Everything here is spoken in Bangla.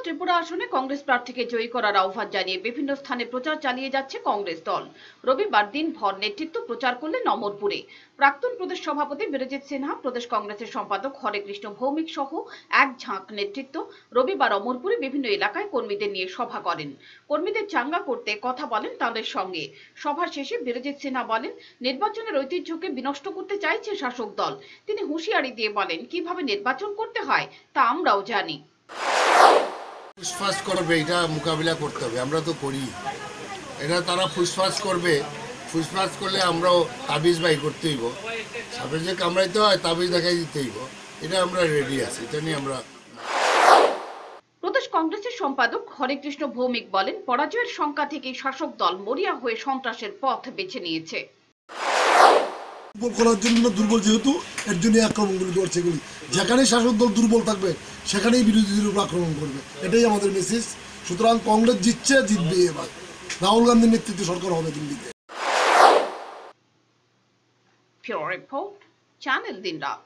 ত্রিপুরা আসনে কংগ্রেস প্রার্থীকে জয়ী করার আহ্বান জানিয়ে বিভিন্ন স্থানে প্রচার চালিয়ে যাচ্ছে কংগ্রেস দল। রবিবার দিনভর নেতৃত্ব প্রচার করলেন অমরপুরে। প্রাক্তন প্রদেশ সভাপতি বীরজিৎ সিনহা, প্রদেশ কংগ্রেসের সম্পাদক হরেকৃষ্ণ ভৌমিক সহ এক ঝাঁক নেতৃত্ব রবিবার অমরপুরে বিভিন্ন এলাকায় কর্মীদের নিয়ে সভা করেন। কর্মীদের চাঙ্গা করতে কথা বলেন তাদের সঙ্গে। সভা শেষে বীরজিৎ সিনহা বলেন, নির্বাচনের ঐতিহ্যকে বিনষ্ট করতে চাইছে শাসক দল। তিনি হুঁশিয়ারি দিয়ে বলেন, কিভাবে নির্বাচন করতে হয় তা আমরাও জানি। ফুসফাস করবে, এটা মোকাবিলা করতে হবে। আমরা তো করি এটা, তারা ফুসফাস করবে। ফুসফাস করলে আমরাও তাবিজ বাই করতে হইব, সাপের যে কামড়াইতে হয় তাবিজ দেখাই দিতে হইব। এটা আমরা রেডি আছি, এটা নিয়ে আমরা। প্রদেশ কংগ্রেসের সম্পাদক হরেকৃষ্ণ ভৌমিক বলেন, পরাজয়ের শঙ্কা থেকেই শাসক দল মরিয়া হয়ে সন্ত্রাসের পথ বেছে নিয়েছে। দুর্বল করার জন্য, দুর্বল যেহেতু এর জন্য আক্রমণগুলি করছে। এগুলি যেখানে শাসক দল দুর্বল থাকবে সেখানেই বিরোধীদের উপর আক্রমণ করবে, এটাই আমাদের মেসেজ। সুতরাং কংগ্রেস জিতবে এবার। রাহুল গান্ধীর নেতৃত্বে সরকার হবে দিল্লিতে। রিপোর্ট, চ্যানেল দিন রাত।